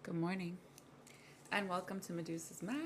Good morning, and welcome to Medusa's Madhouse.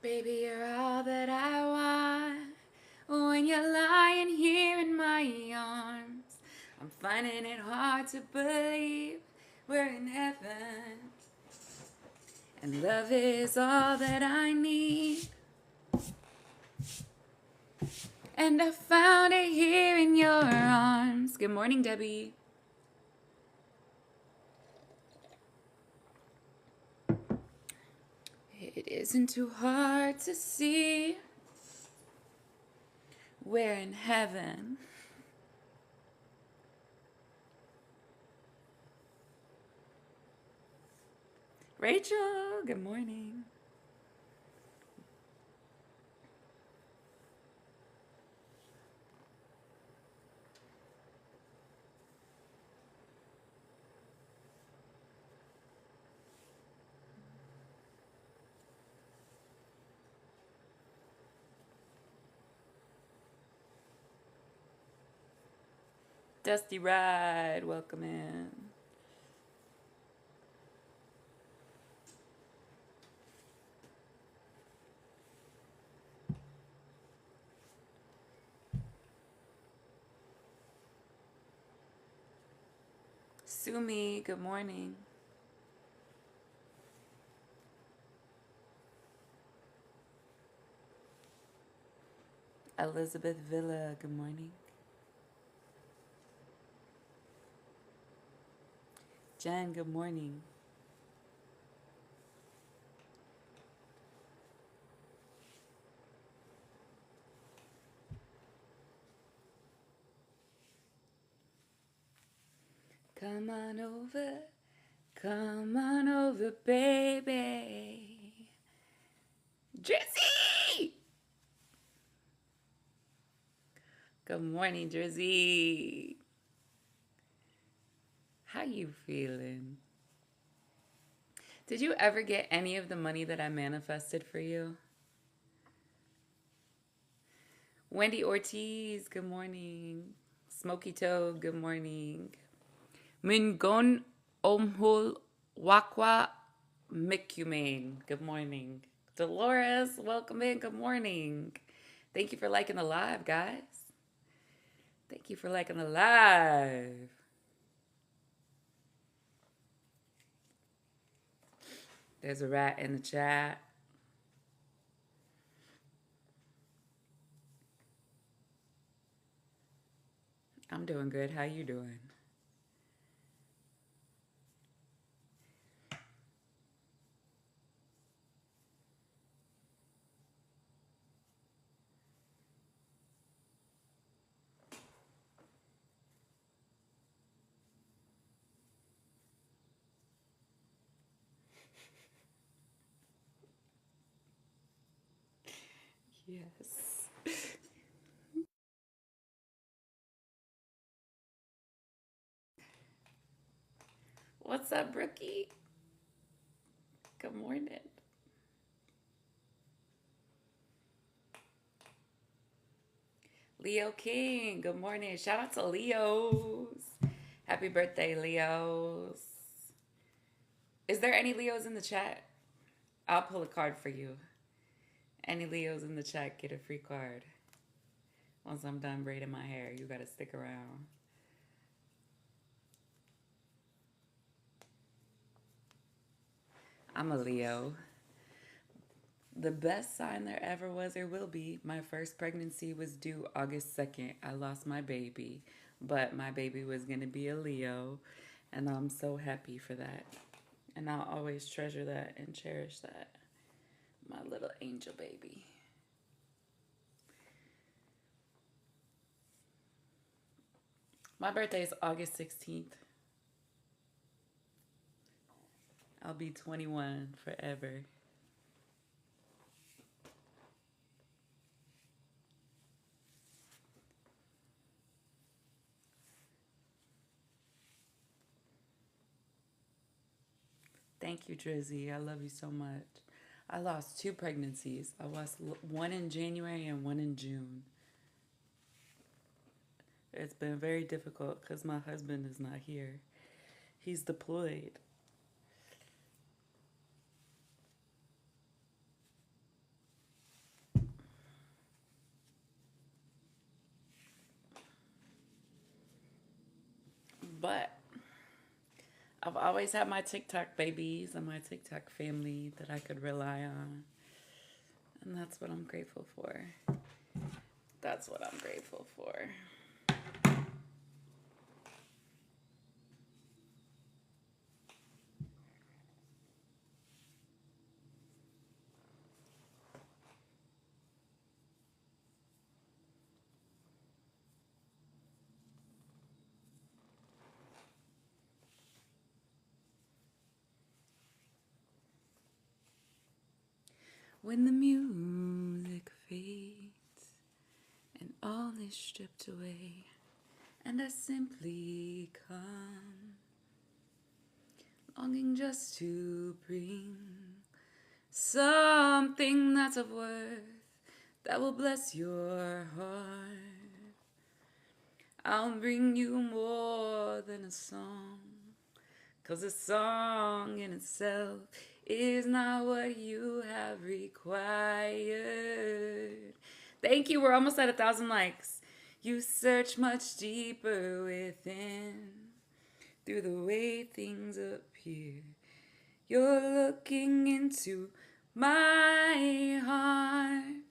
Baby, you're all that I want. When you're lying here in my arms, I'm finding it hard to believe we're in heaven. And love is all that I need. And I found it here in your arms. Good morning, Debbie. It isn't too hard to see. We're in heaven. Rachel, good morning. Dusty Ride, welcome in. Sumi, good morning. Elizabeth Villa, good morning. Jen, good morning. Come on over, baby. Drizzy! Good morning, Drizzy. How you feeling? Did you ever get any of the money that I manifested for you? Wendy Ortiz, good morning. Smoky Toe, good morning. Mungon Omhul Wakwa Mikumane, good morning. Dolores, welcome in, good morning. Thank you for liking the live, guys. Thank you for liking the live. There's a rat in the chat. I'm doing good. How you doing? Yes. What's up, Brookie? Good morning. Leo King, good morning. Shout out to Leos. Happy birthday, Leos. Is there any Leos in the chat? I'll pull a card for you. Any Leos in the chat get a free card. Once I'm done braiding my hair, you gotta stick around. I'm a Leo. The best sign there ever was or will be. My first pregnancy was due August 2nd. I lost my baby, but my baby was going to be a Leo, and I'm so happy for that. And I'll always treasure that and cherish that. My little angel baby. My birthday is August 16th. I'll be 21 forever. Thank you, Drizzy. I love you so much. I lost two pregnancies. I lost one in January and one in June. It's been very difficult because my husband is not here. He's deployed. But I've always had my TikTok babies and my TikTok family that I could rely on. And that's what I'm grateful for. That's what I'm grateful for. When the music fades and all is stripped away, and I simply come, longing just to bring something that's of worth that will bless your heart. I'll bring you more than a song, 'cause a song in itself is not what you have required. Thank you. We're almost at 1,000 likes. You search much deeper within through the way things appear. You're looking into my heart.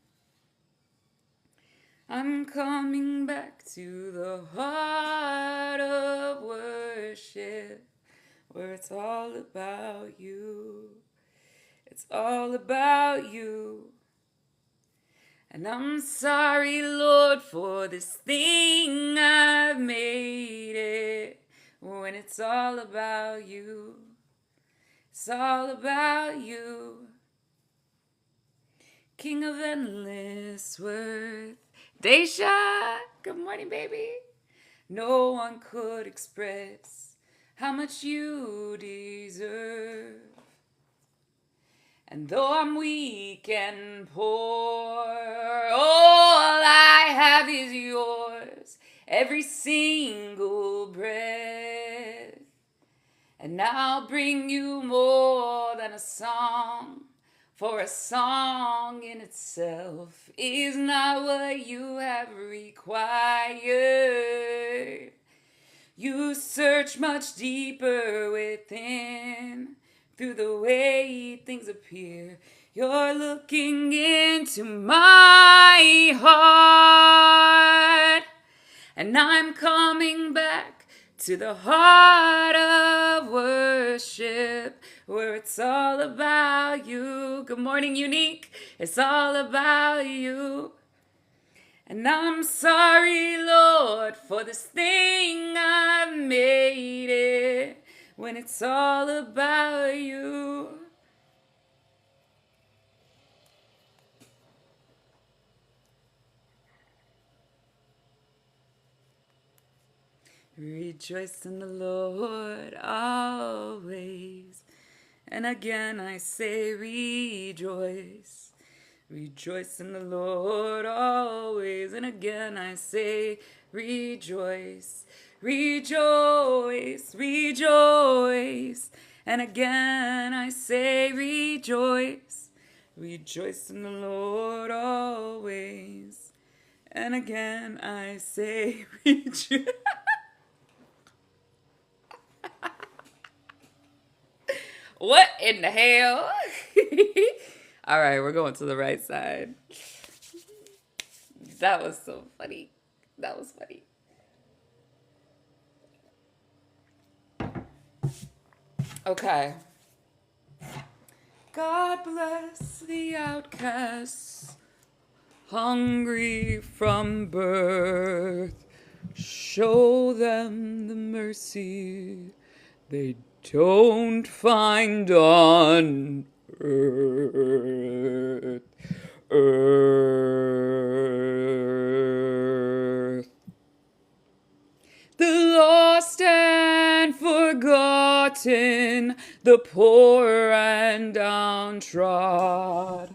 I'm coming back to the heart of worship, where it's all about you. It's all about you. And I'm sorry, Lord, for this thing I've made it, when it's all about you. It's all about you. King of endless worth. Daisha, good morning, baby. No one could express how much you deserve. And though I'm weak and poor, all I have is yours, every single breath. And I'll bring you more than a song, for a song in itself is not what you have required. You search much deeper within through the way things appear. You're looking into my heart. And I'm coming back to the heart of worship, where it's all about you. Good morning, Unique. It's all about you. And I'm sorry, Lord, for this thing I've made it, when it's all about you. Rejoice in the Lord always. And again I say rejoice. Rejoice in the Lord always. And again I say rejoice. Rejoice, rejoice. And again I say rejoice. Rejoice in the Lord always. And again I say rejoice. What in the hell? All right, we're going to the right side. That was so funny. That was funny. Okay. God bless the outcasts, hungry from birth. Show them the mercy they don't find on earth. The lost and forgotten, the poor and downtrodden.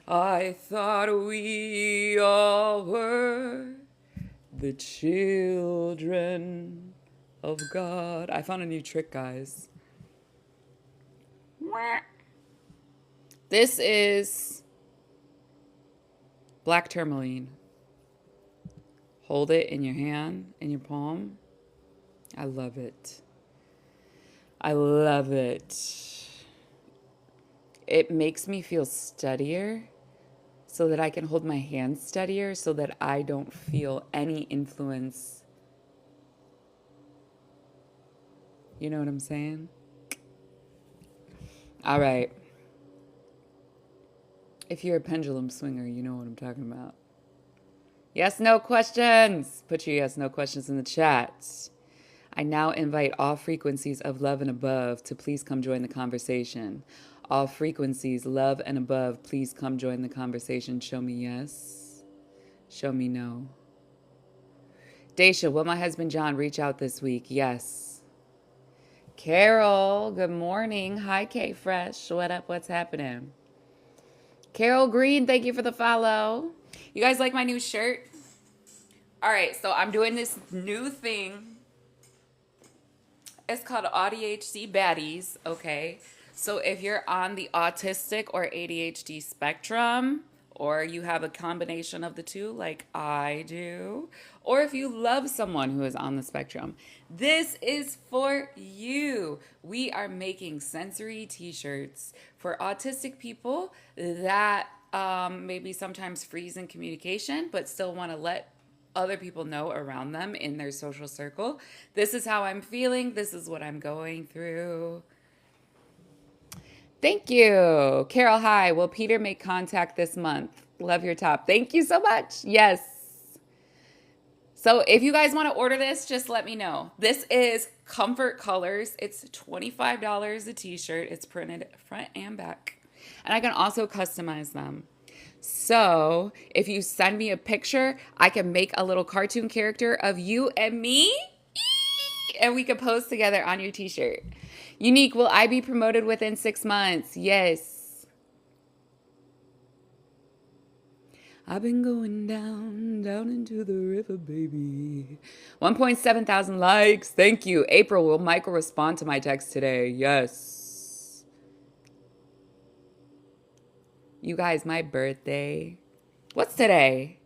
I thought we all were the children of God. I found a new trick, guys. This is black tourmaline. Hold it in your hand, in your palm. I love it. I love it. It makes me feel steadier, so that I can hold my hand steadier, so that I don't feel any influence. You know what I'm saying? All right. If you're a pendulum swinger, you know what I'm talking about. Yes, no questions. Put your yes, no questions in the chat. I now invite all frequencies of love and above to please come join the conversation. All frequencies, love and above, please come join the conversation. Show me yes. Show me no. Daisha, will my husband John reach out this week? Yes. Carol, good morning. Hi, K Fresh. What up? What's happening? Carol Green, thank you for the follow. You guys like my new shirt? All right, so I'm doing this new thing. It's called ADHD Baddies, okay? So if you're on the autistic or ADHD spectrum, or you have a combination of the two like I do, or if you love someone who is on the spectrum, this is for you. We are making sensory t-shirts for autistic people that maybe sometimes freeze in communication, but still want to let other people know around them in their social circle. This is how I'm feeling. This is what I'm going through. Thank you. Carol, hi. Will Peter make contact this month? Love your top. Thank you so much. Yes. So if you guys want to order this, just let me know. This is Comfort Colors. It's $25 a t-shirt. It's printed front and back. And I can also customize them. So if you send me a picture, I can make a little cartoon character of you and me, and we can pose together on your t-shirt. Unique, will I be promoted within 6 months? Yes. I've been going down into the river, baby. 1.7 thousand likes. Thank you. April, will Michael respond to my text today? Yes. You guys, my birthday. What's today?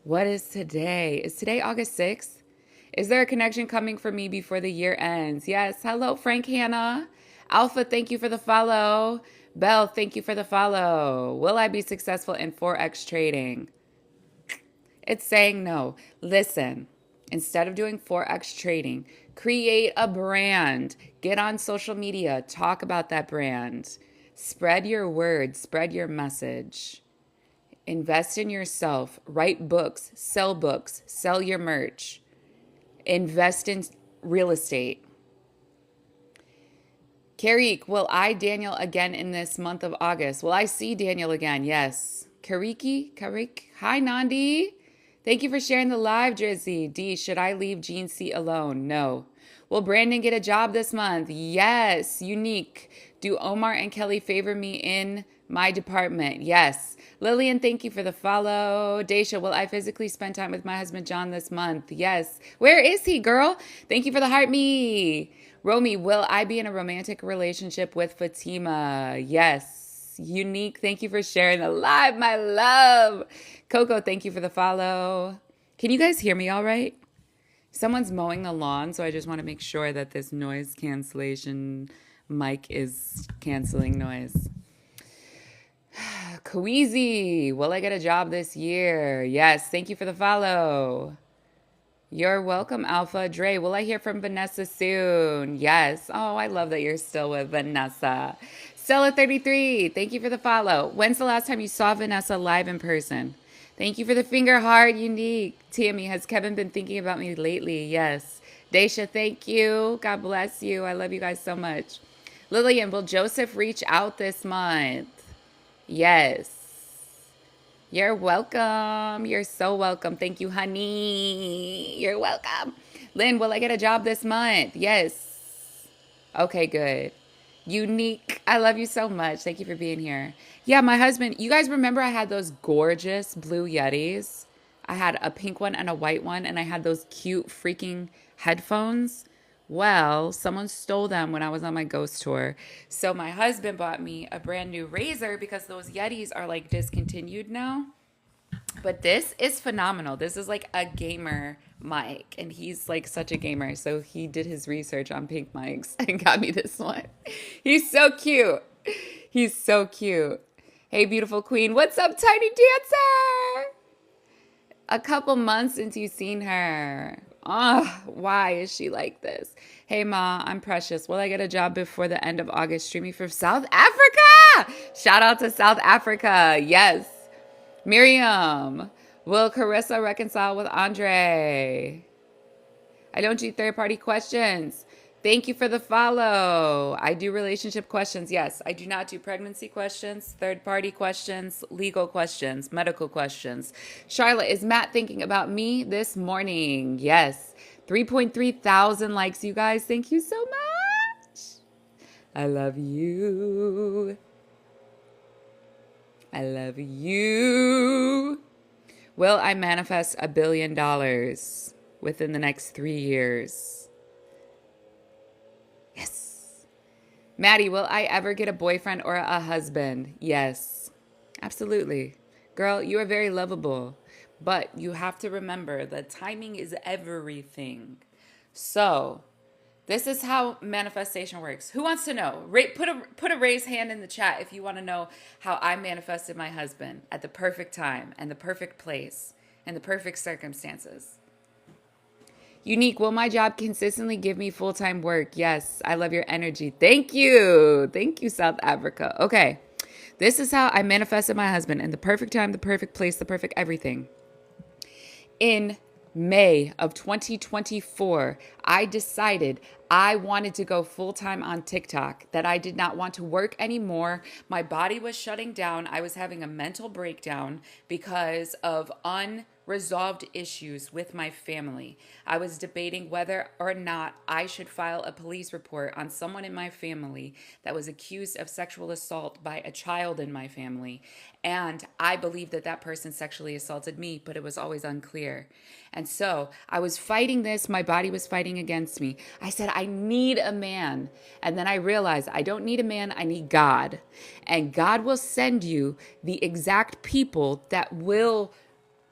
What is today? Is today August 6th? Is there a connection coming for me before the year ends? Yes. Hello, Frank Hannah. Alpha, thank you for the follow. Belle, thank you for the follow. Will I be successful in Forex trading? It's saying no. Listen, instead of doing Forex trading, create a brand. Get on social media. Talk about that brand. Spread your word. Spread your message. Invest in yourself. Write books. Sell your merch. Invest in real estate. Karik, will I Daniel again in this month of August? Will I see Daniel again? Yes. Karik. Hi, Nandi. Thank you for sharing the live, Drizzy. D, should I leave Gene C alone? No. Will Brandon get a job this month? Yes. Unique. Do Omar and Kelly favor me in my department? Yes. Lillian, thank you for the follow. Daisha, will I physically spend time with my husband John this month? Yes. Where is he, girl? Thank you for the heart me. Romy, will I be in a romantic relationship with Fatima? Yes. Unique, thank you for sharing the live, my love. Coco, thank you for the follow. Can you guys hear me all right? Someone's mowing the lawn, so I just want to make sure that this noise cancellation mic is canceling noise. Kweezy, will I get a job this year? Yes, thank you for the follow. You're welcome, Alpha. Dre, will I hear from Vanessa soon? Yes. Oh, I love that you're still with Vanessa. Stella33, thank you for the follow. When's the last time you saw Vanessa live in person? Thank you for the finger heart, Unique. Tammy, has Kevin been thinking about me lately? Yes. Daisha, thank you. God bless you. I love you guys so much. Lillian, will Joseph reach out this month? Yes. You're welcome. You're so welcome. Thank you, honey. You're welcome. Lynn, will I get a job this month? Yes. Okay, good. Unique. I love you so much. Thank you for being here. Yeah, my husband, you guys remember I had those gorgeous blue Yetis? I had a pink one and a white one, and I had those cute freaking headphones. Well, someone stole them when I was on my ghost tour. So my husband bought me a brand new razor because those Yetis are like discontinued now. But this is phenomenal. This is like a gamer mic, and he's like such a gamer. So he did his research on pink mics and got me this one. He's so cute. He's so cute. Hey, beautiful queen. What's up, Tiny Dancer? A couple months since you've seen her. Oh, why is she like this? Hey, Ma, I'm Precious. Will I get a job before the end of August streaming from South Africa? Shout out to South Africa. Yes. Miriam, will Carissa reconcile with Andre? I don't do third-party questions. Thank you for the follow. I do relationship questions. Yes, I do not do pregnancy questions, third-party questions, legal questions, medical questions. Charlotte, is Matt thinking about me this morning? Yes. 3.3 thousand likes, you guys. Thank you so much. I love you. I love you. Will I manifest $1 billion within the next 3 years? Yes. Maddie, will I ever get a boyfriend or a husband? Yes. Absolutely. Girl, you are very lovable. But you have to remember that timing is everything. So, this is how manifestation works. Who wants to know? Put a raised hand in the chat if you want to know how I manifested my husband at the perfect time and the perfect place and the perfect circumstances. Unique, will my job consistently give me full-time work? Yes, I love your energy. Thank you. Thank you, South Africa. Okay, this is how I manifested my husband in the perfect time, the perfect place, the perfect everything. In May of 2024, I decided I wanted to go full-time on TikTok, that I did not want to work anymore. My body was shutting down. I was having a mental breakdown because of unresolved issues with my family. I was debating whether or not I should file a police report on someone in my family that was accused of sexual assault by a child in my family. And I believed that that person sexually assaulted me, but it was always unclear. And so I was fighting this. My body was fighting against me. I said, I need a man. And then I realized I don't need a man. I need God. And God will send you the exact people that will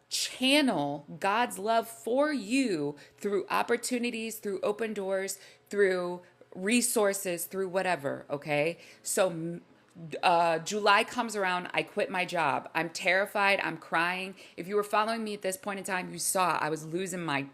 channel God's love for you through opportunities, through open doors, through resources, through whatever. Okay. So July comes around, I quit my job. I'm terrified. I'm crying. If you were following me at this point in time, you saw I was losing my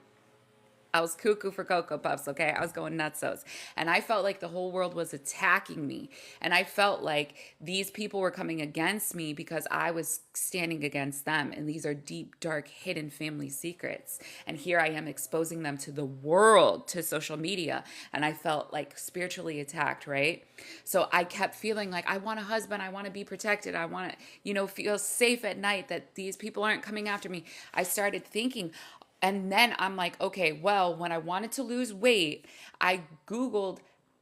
I was cuckoo for Cocoa Puffs, okay? I was going nutsos. And I felt like the whole world was attacking me. And I felt like these people were coming against me because I was standing against them. And these are deep, dark, hidden family secrets. And here I am exposing them to the world, to social media. And I felt like spiritually attacked, right? So I kept feeling like I want a husband. I want to be protected. I want to, feel safe at night that these people aren't coming after me. I started thinking, and then I'm like, okay, well, when I wanted to lose weight, I Googled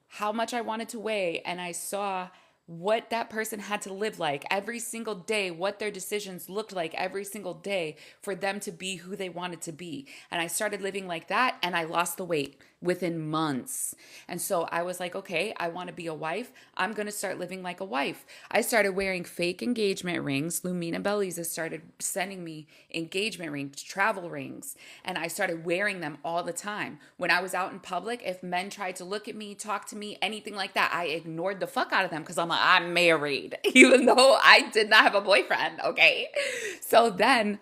how much I wanted to weigh and I saw what that person had to live like every single day, what their decisions looked like every single day for them to be who they wanted to be. And I started living like that and I lost the weight within months. And so I was like, okay, I want to be a wife. I'm going to start living like a wife. I started wearing fake engagement rings. Lumina Beliza started sending me engagement rings, travel rings, and I started wearing them all the time. When I was out in public, if men tried to look at me, talk to me, anything like that, I ignored the fuck out of them because I'm like, I'm married, even though I did not have a boyfriend, okay? So then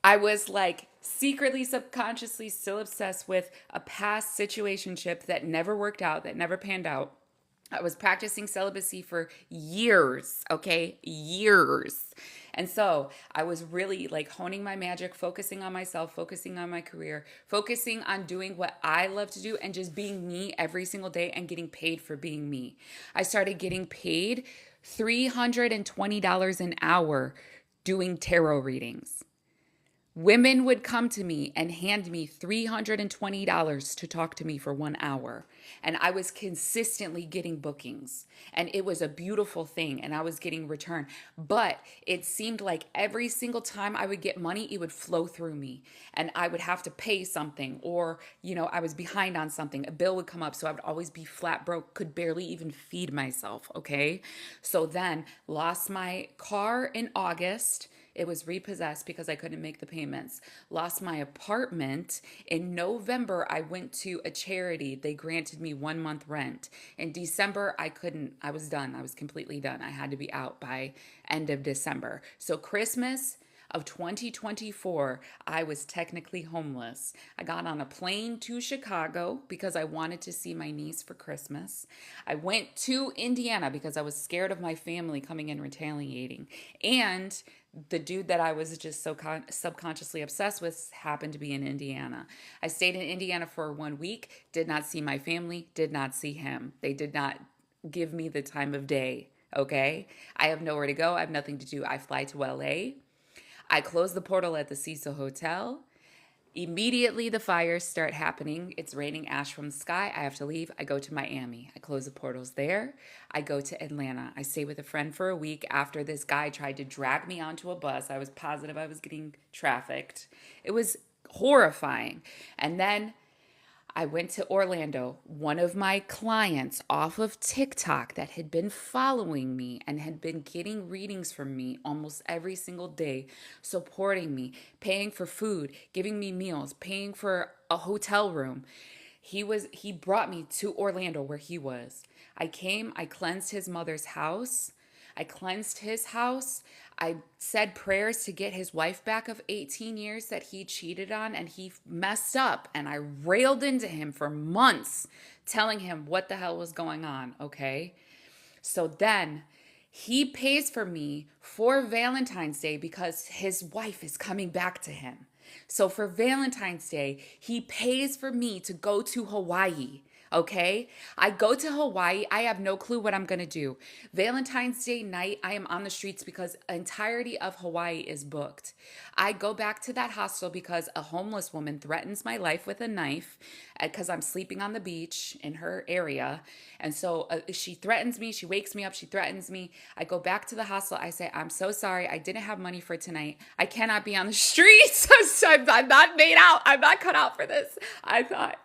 I was like secretly, subconsciously still obsessed with a past situationship that never worked out, that never panned out. I was practicing celibacy for years, okay? Years. And so I was really like honing my magic, focusing on myself, focusing on my career, focusing on doing what I love to do and just being me every single day and getting paid for being me. I started getting paid $320 an hour doing tarot readings. Women would come to me and hand me $320 to talk to me for 1 hour. And I was consistently getting bookings. And it was a beautiful thing. And I was getting return. But it seemed like every single time I would get money, it would flow through me. And I would have to pay something. Or, I was behind on something. A bill would come up. So I would always be flat broke, could barely even feed myself. Okay. So then lost my car in August. It was repossessed because I couldn't make the payments. Lost my apartment. In November, I went to a charity. They granted me 1 month rent. In December, I couldn't. I was done. I was completely done. I had to be out by end of December. So Christmas of 2024, I was technically homeless. I got on a plane to Chicago because I wanted to see my niece for Christmas. I went to Indiana because I was scared of my family coming and retaliating. And the dude that I was just so subconsciously obsessed with happened to be in Indiana. I stayed in Indiana for 1 week, did not see my family, did not see him. They did not give me the time of day, okay? I have nowhere to go. I have nothing to do. I fly to LA. I close the portal at the Cecil Hotel. Immediately the fires start happening. It's raining ash from the sky. I have to leave. I go to Miami. I close the portals there. I go to Atlanta. I stay with a friend for a week after this guy tried to drag me onto a bus. I was positive I was getting trafficked. It was horrifying. And then I went to Orlando. One of my clients off of TikTok that had been following me and had been getting readings from me almost every single day, supporting me, paying for food, giving me meals, paying for a hotel room. He brought me to Orlando where he was. I came, I cleansed his mother's house. I cleansed his house. I said prayers to get his wife back of 18 years that he cheated on and he messed up. And I railed into him for months, telling him what the hell was going on, okay? So then he pays for me for Valentine's Day because his wife is coming back to him. So for Valentine's Day, he pays for me to go to Hawaii. Okay, I go to Hawaii. I have no clue what I'm going to do. Valentine's Day night, I am on the streets because the entirety of Hawaii is booked. I go back to that hostel because a homeless woman threatens my life with a knife because I'm sleeping on the beach in her area. And so she threatens me. She wakes me up. She threatens me. I go back to the hostel. I say, I'm so sorry. I didn't have money for tonight. I cannot be on the streets. I'm not made out. I'm not cut out for this. I thought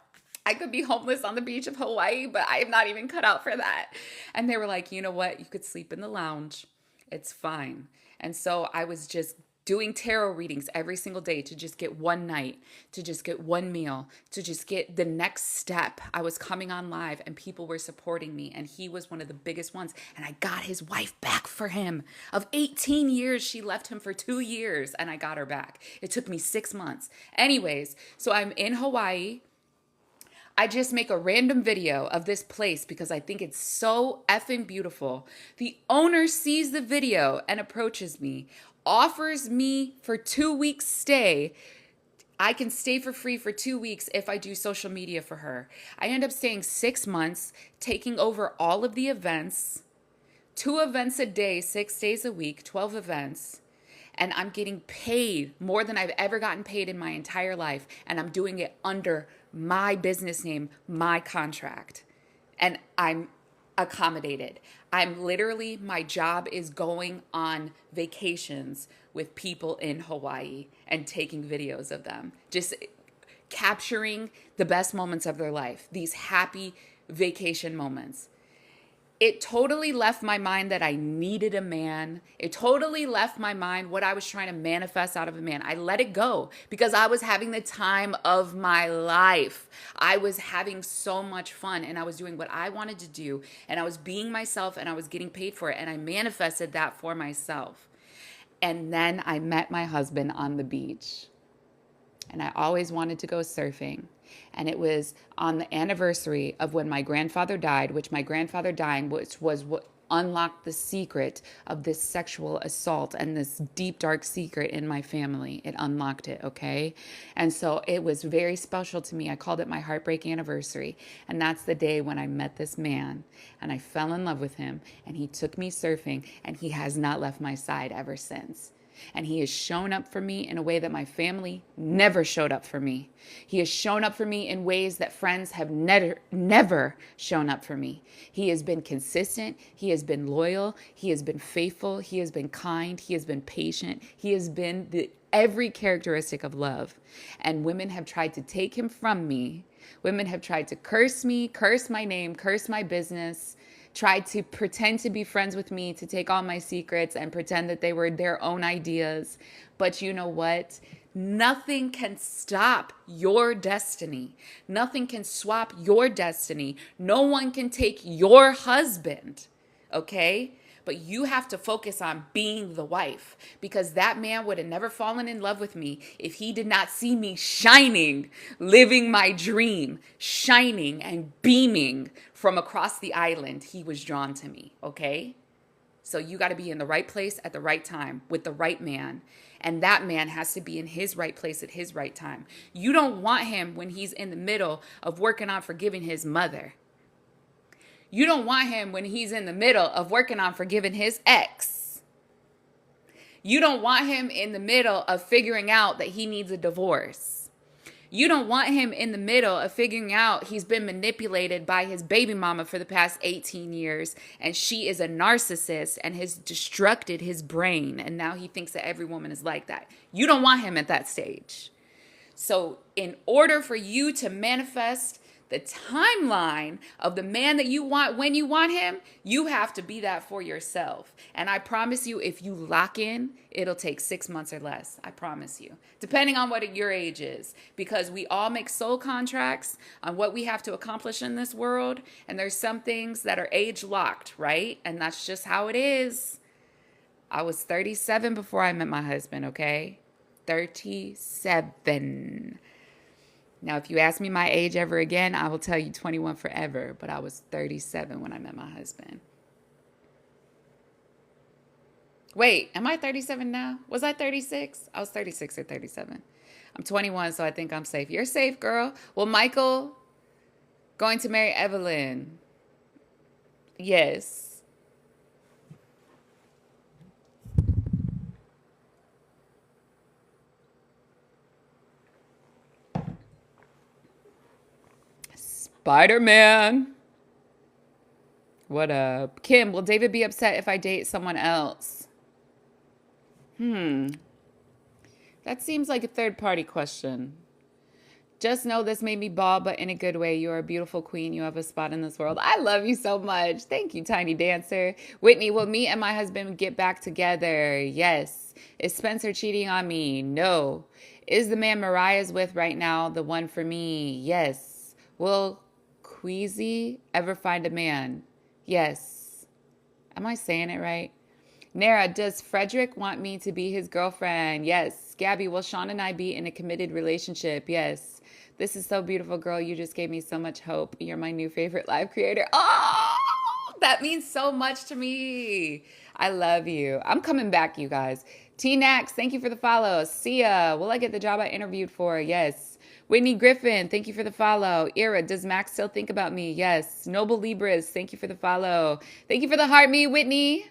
I could be homeless on the beach of Hawaii, but I am not even cut out for that. And they were like, you know what? You could sleep in the lounge. It's fine. And so I was just doing tarot readings every single day to just get one night, to just get one meal, to just get the next step. I was coming on live and people were supporting me, and he was one of the biggest ones. And I got his wife back for him. Of 18 years, she left him for 2 years and I got her back. It took me 6 months. Anyways, so I'm in Hawaii. I just make a random video of this place because I think it's so effing beautiful. The owner sees the video and approaches me, offers me for 2 weeks stay. I can stay for free for 2 weeks if I do social media for her. I end up staying 6 months, taking over all of the events, 2 events a day, 6 days a week, 12 events. And I'm getting paid more than I've ever gotten paid in my entire life. And I'm doing it under my business name, my contract. And I'm accommodated. I'm literally, my job is going on vacations with people in Hawaii and taking videos of them. Just capturing the best moments of their life, these happy vacation moments. It totally left my mind that I needed a man. It totally left my mind what I was trying to manifest out of a man. I let it go because I was having the time of my life. I was having so much fun and I was doing what I wanted to do and I was being myself and I was getting paid for it, and I manifested that for myself. And then I met my husband on the beach. And I always wanted to go surfing. And it was on the anniversary of when my grandfather died, which my grandfather dying, which was what unlocked the secret of this sexual assault and this deep, dark secret in my family. It unlocked it, okay? And so it was very special to me. I called it my heartbreak anniversary. And that's the day when I met this man and I fell in love with him and he took me surfing and he has not left my side ever since. And he has shown up for me in a way that my family never showed up for me. He has shown up for me in ways that friends have never shown up for me. He has been consistent. He has been loyal. He has been faithful. He has been kind. He has been patient. He has been every characteristic of love. And women have tried to take him from me. Women have tried to curse me, curse my name, curse my business, tried to pretend to be friends with me, to take all my secrets and pretend that they were their own ideas. But you know what? Nothing can stop your destiny. Nothing can swap your destiny. No one can take your husband, okay? But you have to focus on being the wife, because that man would have never fallen in love with me if he did not see me shining, living my dream, shining and beaming from across the island. He was drawn to me, okay? So you got to be in the right place at the right time with the right man. And that man has to be in his right place at his right time. You don't want him when he's in the middle of working on forgiving his mother. You don't want him when he's in the middle of working on forgiving his ex. You don't want him in the middle of figuring out that he needs a divorce. You don't want him in the middle of figuring out he's been manipulated by his baby mama for the past 18 years and she is a narcissist and has destructed his brain and now he thinks that every woman is like that. You don't want him at that stage. So in order for you to manifest the timeline of the man that you want when you want him, you have to be that for yourself. And I promise you, if you lock in, it'll take 6 months or less. I promise you. Depending on what your age is. Because we all make soul contracts on what we have to accomplish in this world. And there's some things that are age locked, right? And that's just how it is. I was 37 before I met my husband, okay? 37. Now, if you ask me my age ever again, I will tell you 21 forever. But I was 37 when I met my husband. Wait, am I 37 now? Was I 36? I was 36 or 37. I'm 21, so I think I'm safe. You're safe, girl. Well, Michael, going to marry Evelyn. Yes. Spider-Man. What up? Kim, will David be upset if I date someone else? That seems like a third-party question. Just know this made me bawl, but in a good way. You are a beautiful queen. You have a spot in this world. I love you so much. Thank you, Tiny Dancer. Whitney, will me and my husband get back together? Yes. Yes. Is Spencer cheating on me? No. Is the man Mariah's with right now the one for me? Yes. Will Queasy ever find a man? Yes. Am I saying it right? Nara, does Frederick want me to be his girlfriend? Yes. Gabby, will Sean and I be in a committed relationship? Yes. This is so beautiful, girl. You just gave me so much hope. You're my new favorite live creator. Oh, that means so much to me. I love you. I'm coming back, you guys. T-Nax, thank you for the follow. Sia, will I get the job I interviewed for? Yes. Whitney Griffin, thank you for the follow. Ira, does Max still think about me? Yes. Noble Libras, thank you for the follow. Thank you for the heart me, Whitney.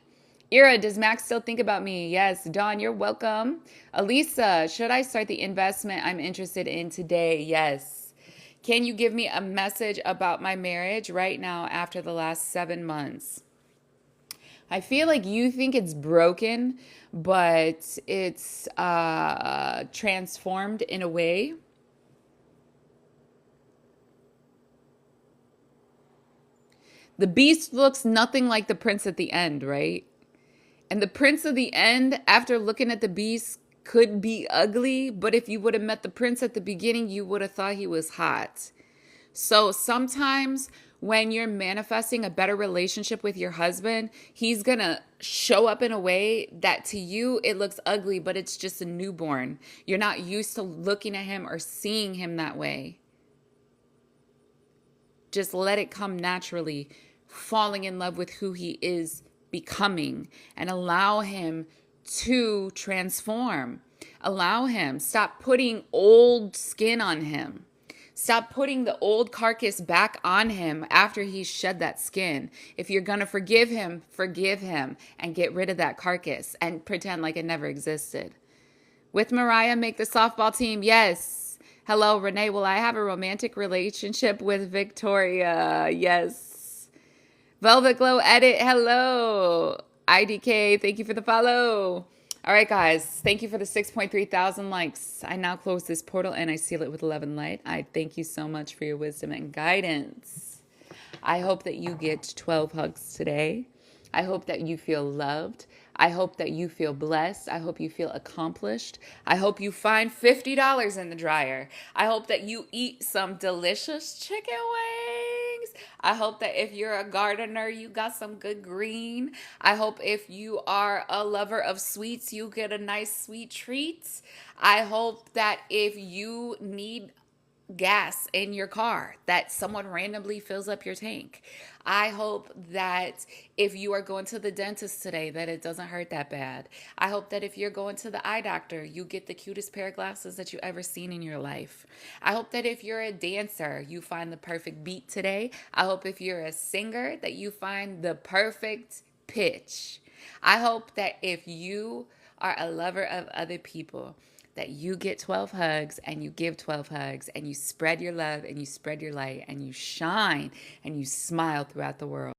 Ira, does Max still think about me? Yes. Dawn, you're welcome. Elisa, should I start the investment I'm interested in today? Yes. Can you give me a message about my marriage right now after the last 7 months? I feel like you think it's broken, but it's transformed in a way. The beast looks nothing like the prince at the end, right? And the prince of the end, after looking at the beast, could be ugly, but if you would have met the prince at the beginning, you would have thought he was hot. So sometimes when you're manifesting a better relationship with your husband, he's gonna show up in a way that to you it looks ugly, but it's just a newborn. You're not used to looking at him or seeing him that way. Just let it come naturally, falling in love with who he is becoming, and allow him to transform. Allow him. Stop putting old skin on him. Stop putting the old carcass back on him after he's shed that skin. If you're going to forgive him and get rid of that carcass and pretend like it never existed. With Mariah, make the softball team. Yes. Hello, Renee. Will I have a romantic relationship with Victoria? Yes. Velvet Glow Edit. Hello. IDK. Thank you for the follow. All right, guys. Thank you for the 6.3 thousand likes. I now close this portal and I seal it with 11 light. I thank you so much for your wisdom and guidance. I hope that you get 12 hugs today. I hope that you feel loved. I hope that you feel blessed. I hope you feel accomplished. I hope you find $50 in the dryer. I hope that you eat some delicious chicken wings. I hope that if you're a gardener, you got some good green. I hope if you are a lover of sweets, you get a nice sweet treat. I hope that if you need gas in your car, that someone randomly fills up your tank. I hope that if you are going to the dentist today, that it doesn't hurt that bad. I hope that if you're going to the eye doctor, you get the cutest pair of glasses that you ever seen in your life. I hope that if you're a dancer, you find the perfect beat today. I hope if you're a singer, that you find the perfect pitch. I hope that if you are a lover of other people, that you get 12 hugs and you give 12 hugs and you spread your love and you spread your light and you shine and you smile throughout the world.